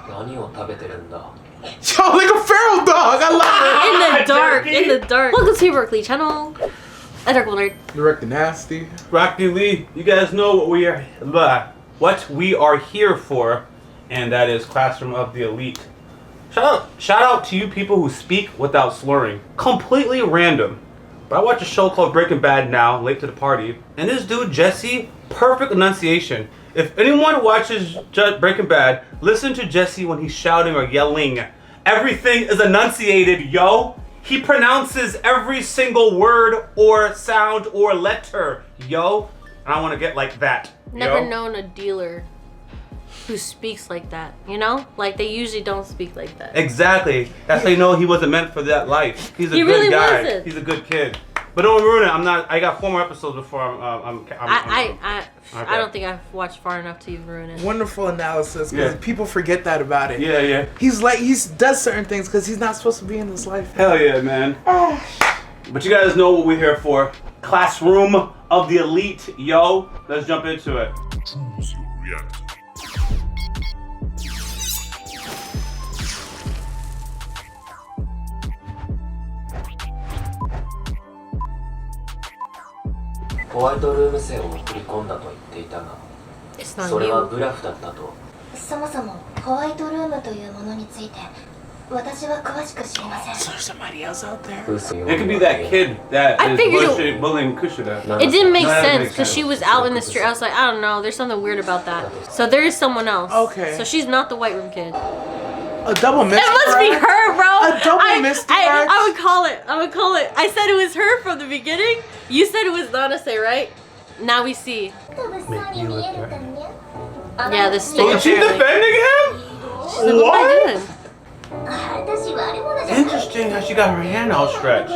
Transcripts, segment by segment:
何を食べてるんだ Yo, like a feral dog. I love it. In the dark, in the dark. Welcome to YaBoyRockLee channel. Ethical nerd. Direct Nasty. YaBoyRockLee, you guys know what we are here for, and that is Classroom of the Elite. Shout out to you people who speak without slurring. Completely random. But I watch a show called Breaking Bad now, late to the party, and this dude Jesse, perfect enunciation. If anyone watches Breaking Bad, listen to Jesse when he's shouting or yelling. Everything is enunciated, yo. He pronounces every single word or sound or letter, yo. And I want to get like that. Never known a dealer who speaks like that, you know? Like, they usually don't speak like that. Exactly. That's how you know he wasn't meant for that life. He's a good really guy. wasn't. He's a good kid. But don't ruin it. I'm not. I got 4 more episodes before I don't think I've watched far enough to even ruin it. Wonderful analysis, because people forget that about it. Yeah, yeah. He's like, he does certain things because he's not supposed to be in this life. Hell yeah, man. But you guys know what we're here for. Classroom of the Elite, yo. Let's jump into it. Choose your reaction. ホワイトルーム生を送り込んだと言っていたが It's not それは you. ブラフだったとそもそもホワイトルームというものについて私は詳しく知りません。 So there's somebody else out there. It could be that kid that I is figured bullying Kushida. It didn't make No, that sense makes because she was out in the street. I was like, I don't know, there's something weird about that. So there is someone else. Okay. So she's not the white room kid. A double misdirect. It must be her, bro. A double misdirect. I would call it. I said it was her from the beginning. You said it was Nanase, right? Now we see. Yeah, this stick. Oh, she's defending him? What? Interesting how she got her hand outstretched.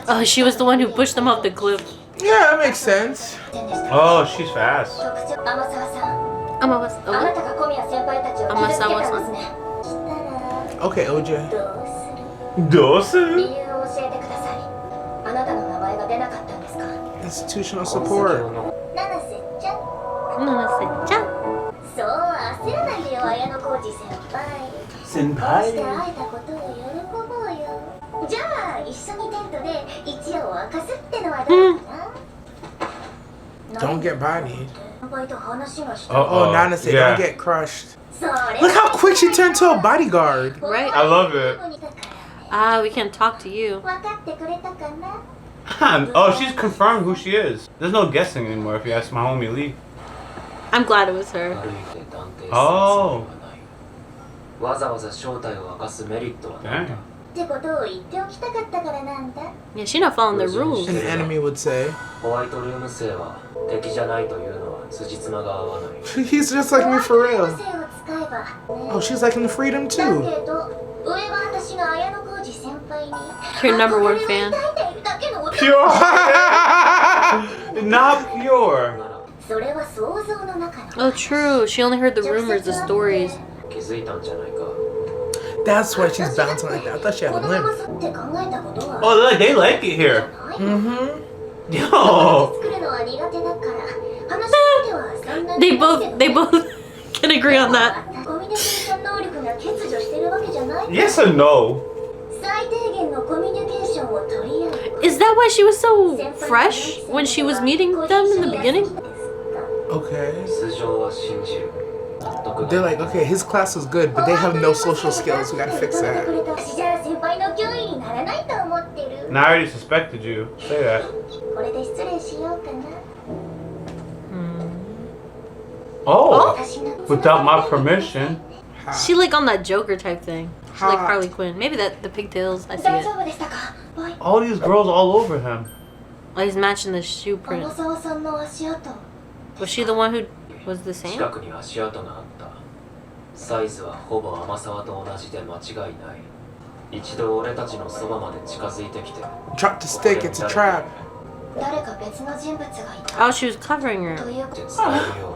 Oh, she was the one who pushed them off the cliff. Yeah, that makes sense. Oh, she's fast. Okay, OJ. Dawson? Institutional support. Nanase-chan. そう焦らないでよ綾小路先輩。 Senpai? 会えたことを喜ぼうよ。じゃあ一緒にテントで一夜を明かすってのはどうかな。 Don't get bodied. 先輩と話がしたい。 Oh, Nanase, yeah. don't get crushed. それ Look how quick she turned to a bodyguard. Right? I love it. Ah, we can talk to you. 分かってくれたかな。 Oh, she's confirmed who she is. There's no guessing anymore if you ask my homie Lee. I'm glad it was her. 歩いて断定する Oh. つもりはないわざわざ正体を明かすメリットはない Dang. ってことを言っておきたかったからなんだ。 Yeah, she's not following the rules. An enemy would say. ホワイトルーム生は敵じゃないというのは辻褄が合わない He's just like me for 個 real. 性を使えば、ね。 Oh, she's like in the freedom だ too. けど上は私が綾小路先輩に Your number one fan. 憧れを抱いているだけの男。 Pure! Not pure. それは想像の中の。 Oh, true. She only heard the rumors, the stories. 気づいたんじゃないか That's why she's bouncing like that. I thought she had a limp. Oh, they like it here. Mm-hmm. Yo. They both can agree on that. Yes or no? Is that why she was so fresh when she was meeting them in the beginning? Okay. 素性は信じる納得 They're だ like, okay, his class was good, but they have no social skills. We gotta fix that. Nah, I already suspected you. Say that. Oh, without my permission. She like on that Joker type thing. She like Hot. Harley Quinn. Maybe that the pigtails. I see it. All these girls all over him. Oh, he's matching the shoe print. Was she the one who was the same? 近くに足跡があったサイズはほぼ天沢と同じで間違いない一度俺たちのそばまで近づいてきて Drop the stick, it's a trap. 誰か別の人物がいた Oh, she was covering her. という使えるよ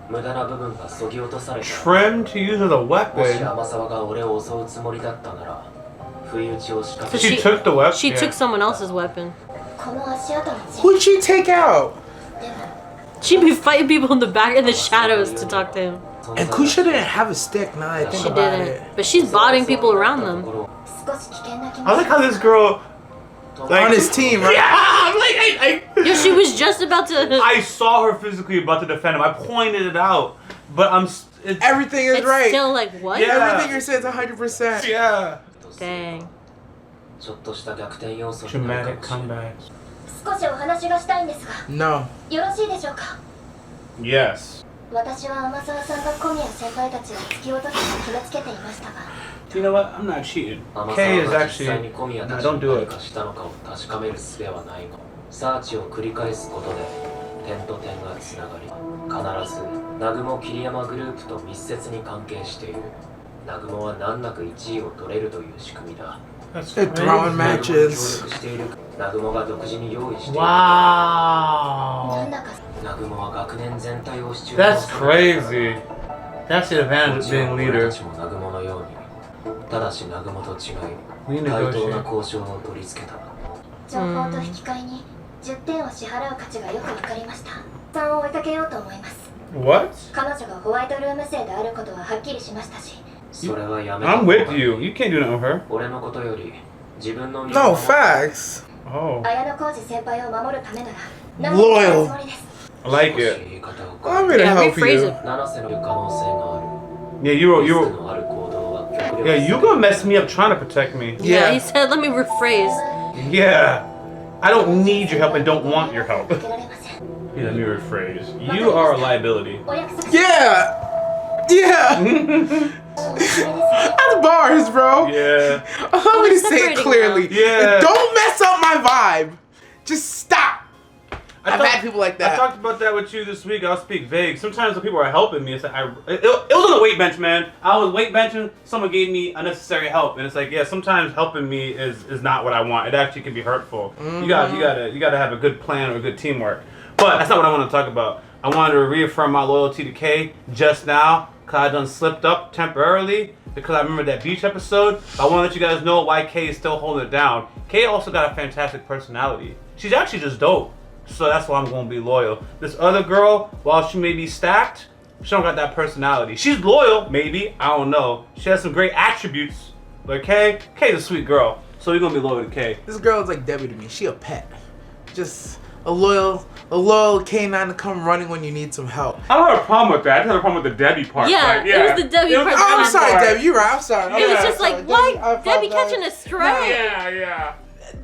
う無駄な部分が削ぎ落とされた Trim to use as a もし weapon. 天沢が俺を襲うつもりだったなら不意打ちを仕掛 So け She took the weapon. She yeah. took someone else's weapon. この足跡について Who'd she take out? でも She'd be fighting people in the back in the shadows to talk to him. And Kusha didn't have a stick. Now that I think She about didn't. it. But she's botting people around them. 少し危険な気も I like how this girl, like, On his team, right? yeah, I'm like, Yo, she was just about to. I saw her physically about to defend him. I pointed it out, but it's, Everything is It's right. still like, what? Yeah. Everything you're saying is 100%. yeah. Dang. ちょっとした逆転要素になる Dramatic かもしれない comeback. 少しお話がしたいんですが No. よろしいでしょうか Yes. 私は天沢さんが小宮先輩たちを突き落とすと決めつけていましたが You know what? I'm not cheating. 天 K 沢 is が実際 actually. に小宮 No, たちに don't do 何 it. かしたのかを確かめる術はないがサーチを繰り返すことで点と点がつながり必ず南雲桐山グループと密接に関係している南雲は難なく1位を取れるという仕組みだ That's They're throwing 南雲に協 matches. 力している南雲が独自に用意している な Wow. んだか南雲は学年全体を支柱 That's crazy. That's the advantage of being 俺 leader. たちも南雲のようにただし南雲と違い We 対等な negotiate. 交渉を取り付けた情報と引き換えに10点を支払う価値がよくわかりました負担を追いかけようと思います What? 彼女がホワイトルーム生であることははっきりしましたしそれはやめた I'm 方が with you. You can't do that with her. 俺のことより自分の身を No, 守る facts. Oh. 綾小路先輩を守るためなら何 Loyal つもりです I like 少し it. 言い方を I'm 変え gonna Yeah, help rephrase you. it. 七瀬の可能性がある Yeah, you リスク were. のある行動は極力 Yeah, you gonna mess me up trying to protect me. Yeah, Yeah. he said, let me rephrase. Yeah. I don't need your help and don't want your help. 受けられません Let me rephrase. You are a liability. お約束 Yeah. Yeah. お願いです That's bars, bro. Yeah. Allow me to say it separating clearly. now. Yeah. Don't mess up my vibe. Just stop. I've thought- had people like I that. talked about that with you this week. I'll speak vague. Sometimes when people are helping me, it's like it was on the weight bench, man. I was weight benching. Someone gave me unnecessary help, and it's like, yeah, sometimes helping me is not what I want. It actually can be hurtful. You gotta have a good plan or good teamwork. But that's not what I want to talk about. I wanted to reaffirm my loyalty to Kay just now, cause I done slipped up temporarily because I remember that beach episode. I want to let you guys know why Kay is still holding it down. Kay also got a fantastic personality. She's actually just dope. So that's why I'm gonna be loyal. This other girl, while she may be stacked, she don't got that personality. She's loyal, maybe, I don't know. She has some great attributes. But Kay's a sweet girl. So we're gonna be loyal to Kay. This girl is like Debbie to me. She a pet. Just a loyal canine to come running when you need some help. I don't have a problem with that. I just have a problem with the Debbie part. Yeah, Like, it was the Debbie part. Oh, I'm Debbie sorry, part. Debbie. You're right. I'm sorry. It was Yeah, just like, Debbie, why? I Debbie apologize. catching a stray? Yeah.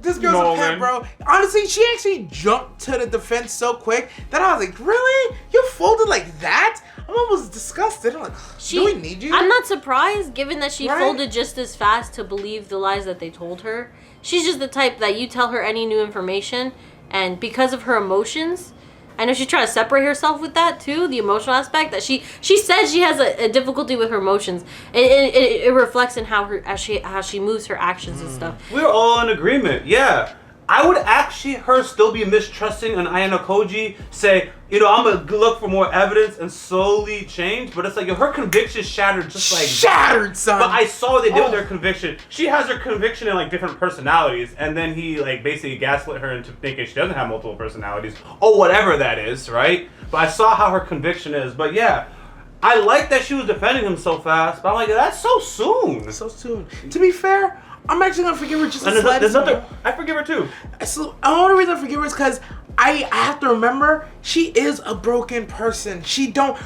This girl's a Nolan. pet, bro. Honestly, she actually jumped to the defense so quick that I was like, really? You folded like that? I'm almost disgusted. I'm like, do we need you? I'm not surprised, given that she Right? folded just as fast to believe the lies that they told her. She's just the type that you tell her any new information, and because of her emotions, I know she's trying to separate herself with that too, the emotional aspect. That she says she has a difficulty with her emotions. It reflects in how she moves her actions and stuff. We're all in agreement, yeah. I would actually her still be mistrusting an Ayanokoji, say, you know, I'm gonna look for more evidence and slowly change, but it's like, yo, her conviction shattered just like Shattered, son. But I saw what they did with Oh. her conviction. She has her conviction in like different personalities, and then he like basically gaslit her into thinking she doesn't have multiple personalities, or whatever that is, right? But I saw how her conviction is. But yeah, I like that she was defending him so fast, but I'm like, that's so soon. So soon. To be fair, I'm actually gonna forgive her just And a there's slight. nothing. I forgive her too. So, the only reason I forgive her is because I have to remember she is a broken person.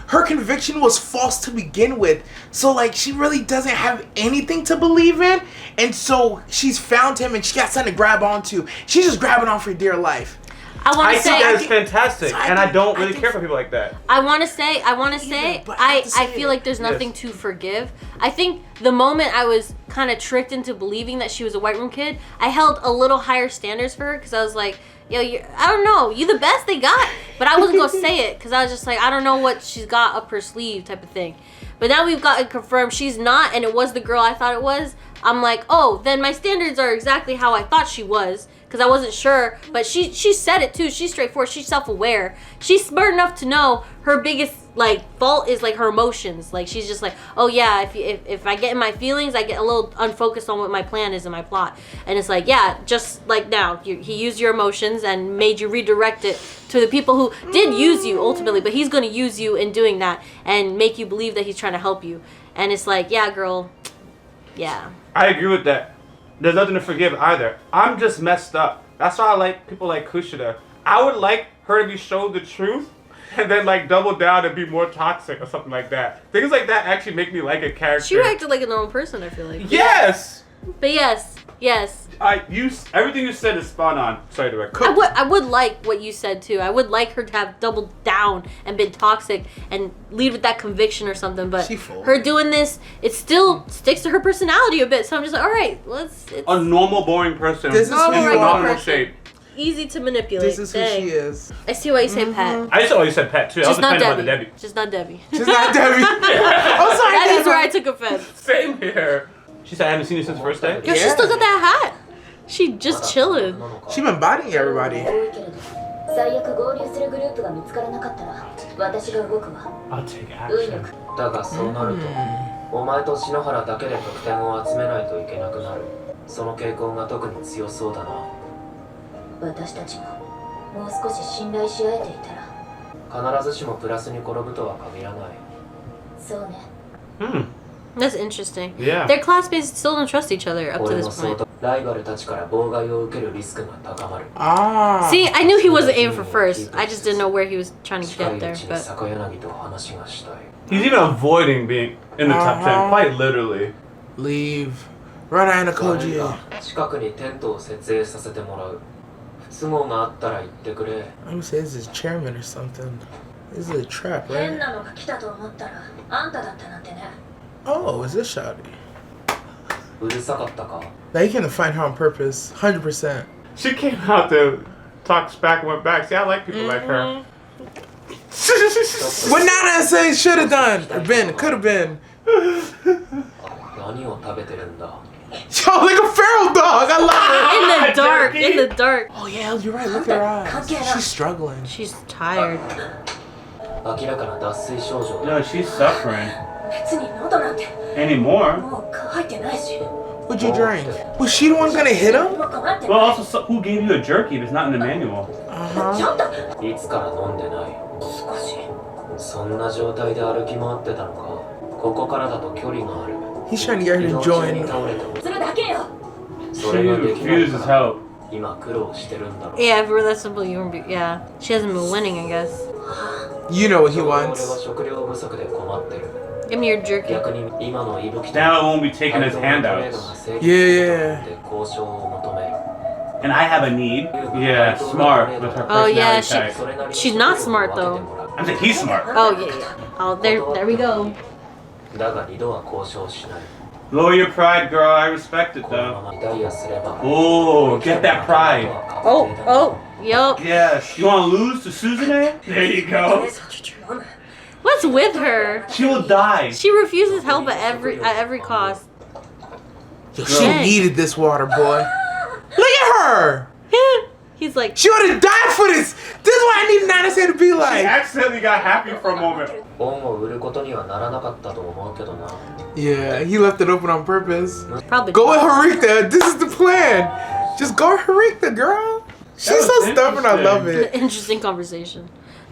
Her conviction was false to begin with. So like she really doesn't have anything to believe in. And so she's found him and she got something to grab onto. She's just grabbing on for dear life. I want I to think say, that is fantastic, So I and I think- don't I really think- care for people like that. I want to say, but I have to say I feel it. like there's nothing Yes. to forgive. I think the moment I was kind of tricked into believing that she was a white room kid, I held a little higher standards for her because I was like, yo, I don't know, you the best they got. But I wasn't going to say it because I was just like, I don't know what she's got up her sleeve type of thing. But now we've gotten confirmed she's not, and it was the girl I thought it was. I'm like, oh, then my standards are exactly how I thought she was. Because I wasn't sure, but she said it too. She's straightforward. She's self-aware. She's smart enough to know her biggest like fault is like her emotions. Like she's just like, oh yeah, if I get in my feelings, I get a little unfocused on what my plan is and my plot. And it's like, yeah, just like now, he used your emotions and made you redirect it to the people who did use you ultimately, but he's gonna use you in doing that and make you believe that he's trying to help you. And it's like, yeah, girl, yeah. I agree with that. There's nothing to forgive either. I'm just messed up. That's why I like people like Kushida. I would like her to be shown the truth and then like double down and be more toxic or something like that. Things like that actually make me like a character. She acted like a normal person, I feel like. Yes! But yes. Everything you said is spot on. Sorry to record. I would like what you said too. I would like her to have doubled down and been toxic and lead with that conviction or something. But her doing this, it still sticks to her personality a bit. So I'm just like, all right, it's a normal, boring person This is in who you normal are. shape. easy to manipulate. This is who she is. I see why you say Pat. I saw why you said Pat too. I was Just not offended by the Debbie. Debbie. Just not Debbie. She's not Debbie. I'm sorry. That is Debbie. where I took offense. Same here. She said I haven't seen you since the first day. Yo, she still got that hat. She just chilling. She been bodying everybody. 最悪合流するグループが見つからなかったら私が動くわ I'll take 運 action. 力だがそうなると、お前と篠原だけで得点を集めないといけなくなる。その傾向が特に強そうだな。私たちももう少し信頼し合えていたら必ずしもプラスに転ぶとは限らない。そうね That's interesting. Yeah. Their classmates still don't trust each other up to 俺 this もそう point. とライバルたちから妨害を受けるリスクが高まる。 Ah. See, I knew he wasn't aiming for first. I just didn't know where he was trying to 近いう get there. ちに But 坂柳と話がしたい。 He's even avoiding being in the top 10, quite literally. Leave. Run Ayanokoji. 近くにテントを設営させてもらう。不都合があったら言ってくれ。 I'm gonna say this is chairman or something. This is a trap, 変 right? なのが来たと思ったらあんただったなんてね Oh, is this Shawty? うるさかったか。 Now you can find her on purpose, 100%. She came out to talk back and went back. See, I like people like her. What Nanase should have done, or been, could have been. 何を食べてるんだ。 Yo, like a feral dog. I love it. in the dark, in the dark. Oh yeah, you're right. Look at her eyes. She's struggling. She's tired. 明らかな脱水症状 No, だ。 she's suffering 別に喉なんて anymore. もう乾いてないし What'd you drink? Was she the one gonna hit him? もう乾いて Well, ない also, who gave you a jerky if it's not in the manual? ちょっといつから飲んでない。少しそんな状態で歩き回ってたのか。ここからだと距離がある。 He's trying to get her 移 to 動中に join. 倒れてもそれだけよそ She れができない refuses から help. 今苦労してるんだろう。 Yeah, if we're that simple, you wouldn't be. Yeah, she hasn't been winning, I guess. You know what he 俺は wants. 食料不足で困ってる。 Give me your jerky. 逆に今の伊吹と Now it won't be taking his handouts. Yeah. 交渉を求める。 And I have a need. Yeah, smart with her Oh, yeah, personality type. それなりに She's not smart, 分けてもらう I'm saying he's smart. Oh yeah, yeah. Oh, there we go. だが二度は交渉しない。 Lower your pride, girl. I respect it このま though. まリタイアすれば。 Oh, get that pride. Oh, yup. Yes. You want to lose to Suzune? There you go. What's with her? She will die. She refuses help at every cost. Yo, she Dang. needed this water, boy. Look at her. He's like, She would have died for this. This is what I need Nanase to be She like. accidentally got happy for a moment. 恩を売ることにはならなかったと思うけどな。 Yeah, he left it open on purpose. probably. Go with Harikta. This is the plan. Just go with Harikta, girl. She's was so stubborn. I love it. Interesting conversation.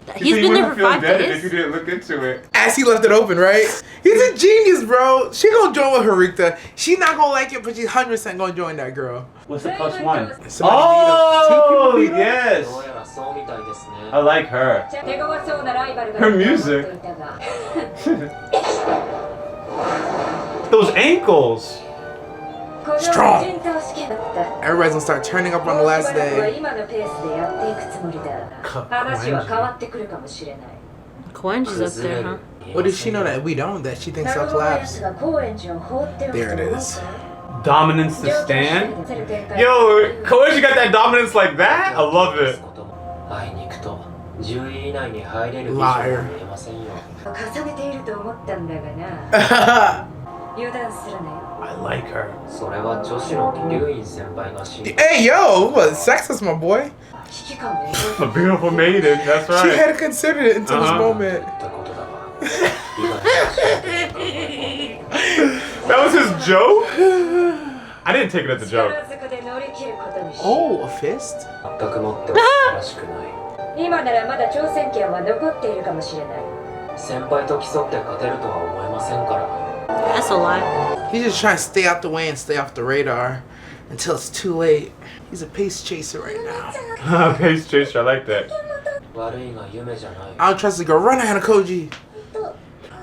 You He's see, been you there wouldn't for feel 5 indebted if you days. didn't look into it. As he left it open, right? He's a genius, bro. She gonna join with Harikta. She not gonna like it, but she's 100% gonna join that girl. What's the plus one? Somebody Oh, need a- two people need- yes. どうやらそうみたいですね。 I like her. 手強そうなライバルが Her music. いると思っていたが Those ankles. この Strong. 陣頭試験だった Everybody's gonna start turning up on the もう last しばらくは day. 今のペースでやっていくつもりだ話は変わってくるかもしれない Koenji's up there, huh? What does she know that we don't? That she thinks 南 I'll 雲のやつ collapse. が高円寺を放っておくと There 思 it う is. Dominance to stand. Yo, Koenji got that dominance like that? I love it. 会いに行くと10位以内に入れるビジョンは見えませんよ。重ねていると思ったんだがな油断するなよ I like her. それは女子の龍院先輩が知り Hey, yo, what? Sexist, my boy. 危機感を A beautiful maiden, that's She right. hadn't considered it until this Uh-huh. moment. たことだわ。That was his joke? I didn't take it as a joke. Oh, a fist? 全くもってもらしくない。今ならまだ挑戦権は残っているかもしれない。先輩と競って勝てるとは思えませんから。That's a lie. He's just trying to stay out the way and stay off the radar until it's too late. He's a pace chaser right now. Pace chaser, I like that. 悪いが夢じゃない。 I don't trust the girl. Run, Ayanokoji.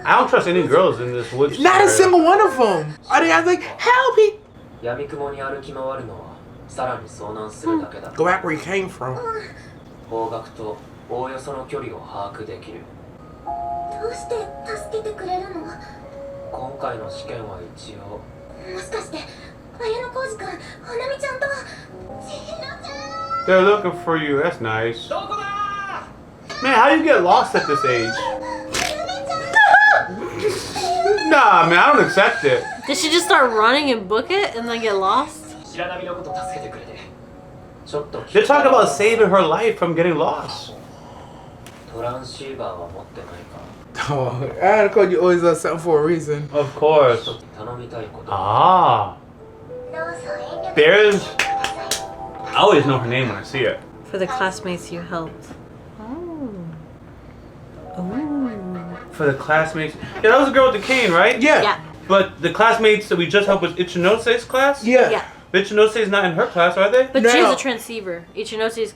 I don't trust any girls in this woods. Not a single one of them. I was like, help me. 闇雲に歩き回るのはさらに遭難するだけだ。 Go back where you came from. 方角とおおよその距離を把握できる。どうして助けてくれるの？も今回の試験は一応。しかして綾小路くん、花見ちゃんと千尋ちゃん。 They're looking for you. That's nice. Man, how do you get lost at this age? Nah, man, I don't accept it. Did she just start running and book it and then get lost? 白波のこと助けてくれて。ちょっと。 They're talking about saving her life from getting lost. トランシーバーは持ってないか。 Oh, Ayanokoji always does something for a reason. Of course. 頼みたいこと。 Ah. どうぞ遠慮なく There's. してください。 I always know her name when I see it. For the classmates you helped. For the classmates. Yeah, that was the girl with the cane, right? Yeah. Yeah. But the classmates that we just helped was Ichinose's class? Yeah. Yeah. Ichinose's not in her class, are they? But No. she has a transceiver. Ichinose's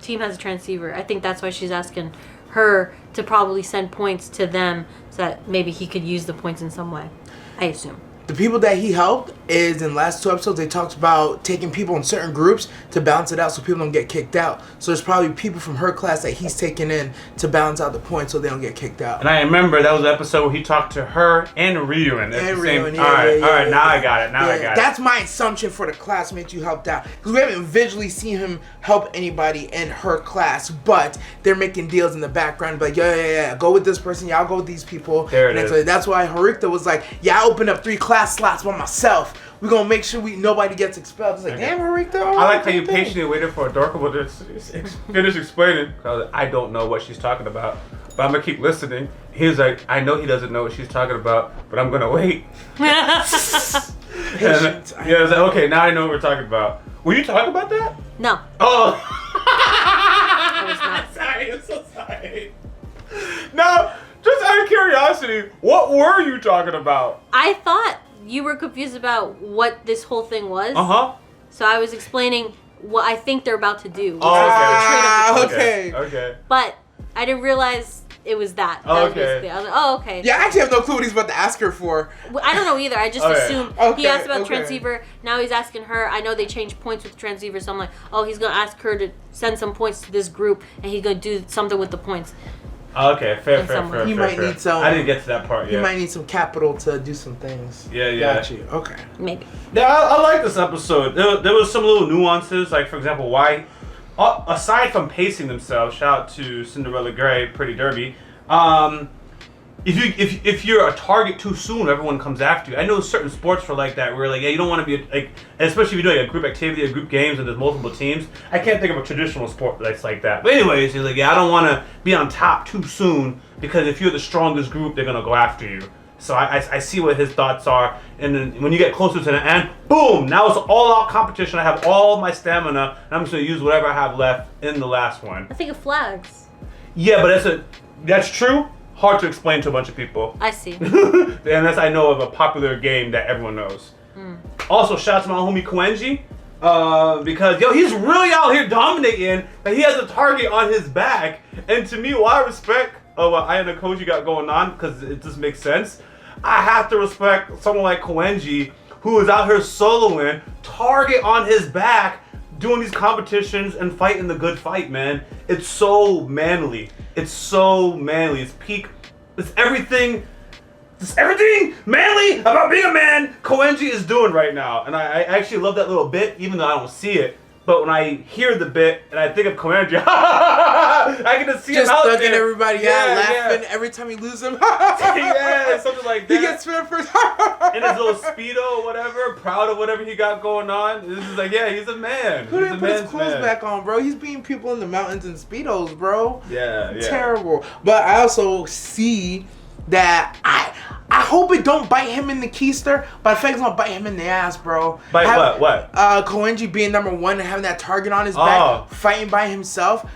team has a transceiver. I think that's why she's asking her to probably send points to them so that maybe he could use the points in some way. I assume. The people that he helped is in the last 2 episodes, they talked about taking people in certain groups to balance it out so people don't get kicked out. So there's probably people from her class that he's taking in to balance out the points so they don't get kicked out. And I remember that was the episode where he talked to her and Ryuin at the same Ryuin, time. Alright, yeah, now I yeah. got it. Now I Yeah, got that's it. my assumption for the classmates you helped out. Because we haven't visually seen him help anybody in her class, but they're making deals in the background. Like, yeah, go with this person, y'all go with these people. There it And is. so that's why Harikta was like, yeah, I opened up 3 class slots by myself. We're gonna make sure nobody gets expelled. It's like, Okay. damn, Harikta. I like how you patiently waited for Adorkable to finish explaining. I don't know what she's talking about, but I'm gonna keep listening. He's like, I know he doesn't know what she's talking about, but I'm gonna wait. Patience. Yeah, I was like, okay, now I know what we're talking about. Were you talking about that? No. Oh. I was not. Sorry, I'm so sorry. Now, just out of curiosity, what were you talking about? I thought you were confused about what this whole thing was. Uh-huh. So I was explaining what I think they're about to do. Which Oh, is okay. the trade of the Okay. Okay. But I didn't realize it was that. That was Okay. basically- I was like, oh, okay. Yeah, I actually have no clue what he's about to ask her for. I don't know either. I just Okay. assumed Okay, he asked about okay. transceiver. Now he's asking her. I know they changed points with transceiver, so I'm like, oh, he's gonna ask her to send some points to this group, and he's gonna do something with the points. Okay, fair. He might need some- I didn't get to that part You yet. might need some capital to do some things. Yeah. Got you. Okay. Maybe. Yeah, I like this episode. There was some little nuances, like for example, why, aside from pacing themselves, shout out to Cinderella Grey, Pretty Derby. If you're a target too soon, everyone comes after you. I know certain sports for like that, where like, yeah, you don't want to be like, especially if you're doing a group activity, a group games, and there's multiple teams. I can't think of a traditional sport that's like that. But anyways, he's like, yeah, I don't want to be on top too soon because if you're the strongest group, they're gonna go after you. So I see what his thoughts are, and then when you get closer to the end, boom! Now it's all-out competition. I have all my stamina, and I'm just gonna use whatever I have left in the last one. I think of flags. Yeah, but that's true. Hard to explain to a bunch of people. I see. Unless I know of a popular game that everyone knows. Also, shout out to my homie Koenji. Because, yo, he's really out here dominating, and he has a target on his back. And to me, while I respect what Ayanokoji got going on, because it just makes sense, I have to respect someone like Koenji, who is out here soloing, target on his back, doing these competitions and fighting the good fight, man. It's so manly. It's so manly. It's peak. It's everything manly about being a man Koenji is doing right now. And I actually love that little bit, even though I don't see it. But when I hear the bit and I think of Koenji, I can just see Just him out thugging there. everybody out, laughing every time he loses him. Yeah, something like that. He gets spit first. In his little Speedo or whatever, proud of whatever he got going on. This is like, yeah, he's a man. Who He's didn't a put his man's clothes man. back on, bro? He's beating people in the mountains in Speedos, bro. Yeah. Terrible. But I also see that I hope it don't bite him in the keister, but I think it's gonna bite him in the ass, bro. Bite what? Koenji being number one and having that target on his back, fighting by himself.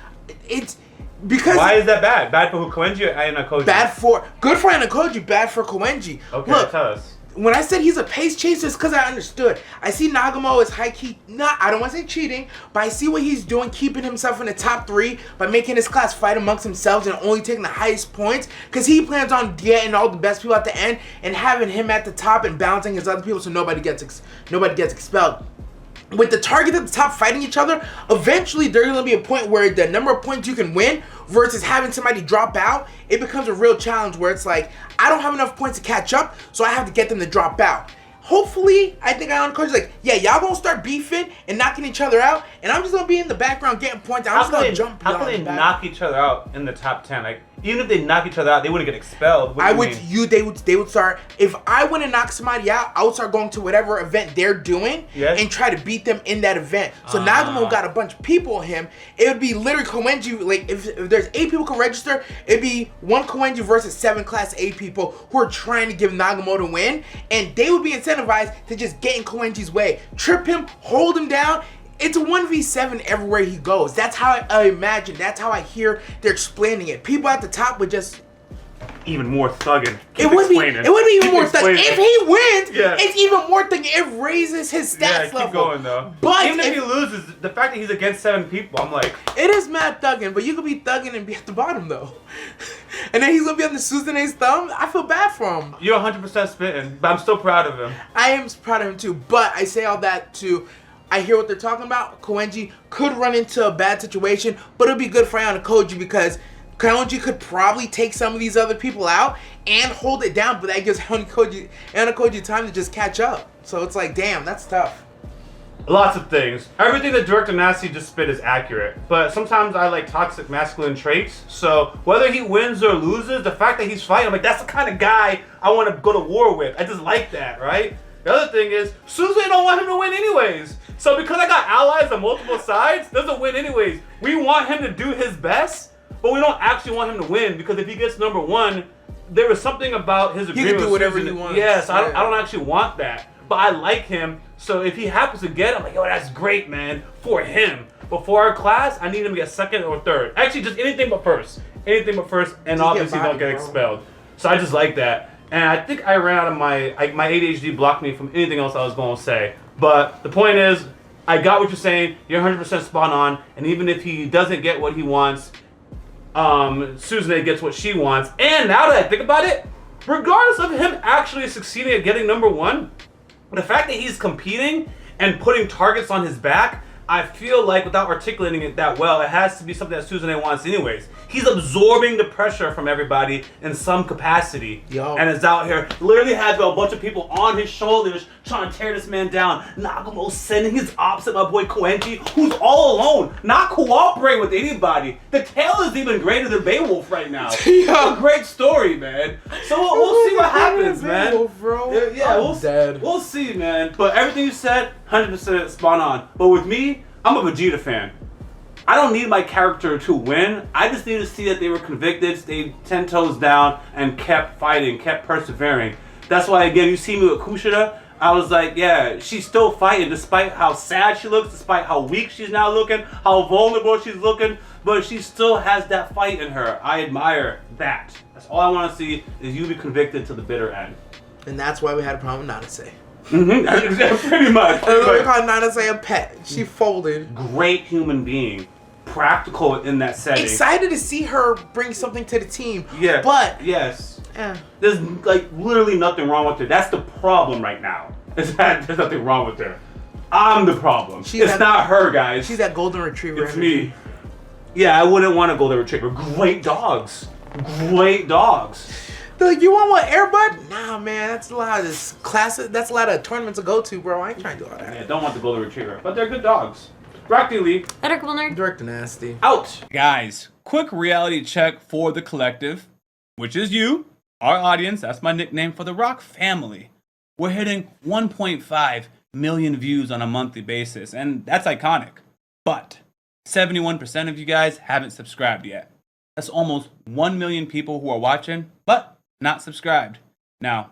It's because why is that bad? Bad for who? Koenji or Ayanokoji? Good for Ayanokoji, bad for Koenji. Okay, look, tell us. When I said he's a pace chaser, it's because I understood. I see Nagumo as high-key, I don't want to say cheating, but I see what he's doing, keeping himself in the top 3 by making his class fight amongst themselves and only taking the highest points, because he plans on getting all the best people at the end and having him at the top and balancing his other people so nobody gets expelled. With the target at the top fighting each other, eventually there's going to be a point where the number of points you can win versus having somebody drop out, it becomes a real challenge where it's like, I don't have enough points to catch up, so I have to get them to drop out. Hopefully, I think Ayanokoji's like, yeah, y'all gonna start beefing and knocking each other out, and I'm just gonna be in the background getting points. I'm just gonna jump. How can they knock each other out in the top 10? Like, even if they knock each other out, they wouldn't get expelled. They would start. If I want to knock somebody out, I would start going to whatever event they're doing and try to beat them in that event. So Nagumo got a bunch of people on him. It would be literally Koenji. Like if there's 8 people can register, it'd be 1 Koenji versus 7 Class A people who are trying to give Nagumo to win, and they would be incentivized to just get in Koenji's way, trip him, hold him down. It's a 1v7 everywhere he goes. That's how I imagine. That's how I hear they're explaining it. People at the top would just even more thugging. It would be even more thugging. If he wins, it's even more thugging. It raises his stats level. Keep going though. But even if he loses, the fact that he's against 7 people, I'm like, it is mad thugging. But you could be thugging and be at the bottom though, and then he's gonna be on the Suzune's thumb. I feel bad for him. You're 100% spitting, but I'm still proud of him. I am proud of him too. But I say all that to. I hear what they're talking about. Koenji could run into a bad situation, but it'll be good for Ayanokoji because Koenji could probably take some of these other people out and hold it down, but that gives Ayanokoji time to just catch up. So it's like, damn, that's tough. Lots of things. Everything that Director Nanase just spit is accurate, but sometimes I like toxic masculine traits. So whether he wins or loses, the fact that he's fighting, I'm like, that's the kind of guy I want to go to war with. I just like that, right? The other thing is, Suzume don't want him to win anyways. So because I got allies on multiple sides, doesn't win anyways. We want him to do his best, but we don't actually want him to win because if he gets number 1, there was something about his agreement. He can do whatever he wants. Yes, I don't actually want that, but I like him. So if he happens to get it, I'm like, yo, that's great, man, for him. But for our class, I need him to get 2nd or 3rd. Actually, just anything but first. Anything but first, and just obviously don't get expelled. So I just like that. And I think I ran out of my ADHD blocked me from anything else I was going to say. But the point is, I got what you're saying. You're 100% spot on. And even if he doesn't get what he wants, Suzune gets what she wants. And now that I think about it, regardless of him actually succeeding at getting number 1, the fact that he's competing and putting targets on his back, I feel like without articulating it that well, it has to be something that Suzune wants anyways. He's absorbing the pressure from everybody in some capacity. And is out here, literally has a bunch of people on his shoulders trying to tear this man down. Nagumo sending his ops at my boy Koenji, who's all alone, not cooperating with anybody. The tale is even greater than Beowulf right now. It's a great story, man. So we'll see what happens, man. We'll see, man. But everything you said, 100% spot on. But with me, I'm a Vegeta fan. I don't need my character to win. I just need to see that they were convicted, stayed 10 toes down, and kept fighting, kept persevering. That's why, again, you see me with Kushida, I was like, yeah, she's still fighting despite how sad she looks, despite how weak she's now looking, how vulnerable she's looking, but she still has that fight in her. I admire that. That's all I want to see is you be convicted to the bitter end. And that's why we had a problem with Nanase. Pretty much. We call Nanase a pet. She folded. Great human being. Practical in that setting. Excited to see her bring something to the team. Yeah. But there's like literally nothing wrong with her. That's the problem right now. Is that there's nothing wrong with her. I'm the problem. It's not her, guys. She's that golden retriever. It's me. Yeah, I wouldn't want a golden retriever. Great dogs. Great dogs. Like, you want what, Airbud? Nah, man, that's a lot of this classes. That's a lot of tournaments to go to, bro. I ain't trying to do all that. Yeah, don't want the golden retriever, but they're good dogs. YaBoyRockLee. Director Nasty. Out. Guys, quick reality check for the collective, which is you, our audience. That's my nickname for the Rock family. We're hitting 1.5 million views on a monthly basis, and that's iconic. But 71% of you guys haven't subscribed yet. That's almost 1 million people who are watching, but not subscribed. Now,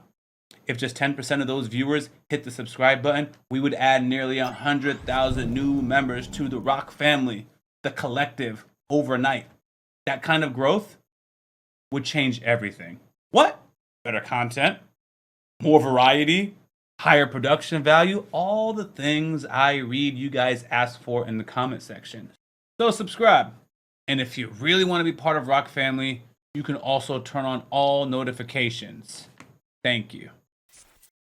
if just 10% of those viewers hit the subscribe button, we would add nearly 100,000 new members to the Rock family, the collective, overnight. That kind of growth would change everything. What? Better content, more variety, higher production value, all the things I read you guys ask for in the comment section. So subscribe. And if you really want to be part of Rock family, you can also turn on all notifications. Thank you.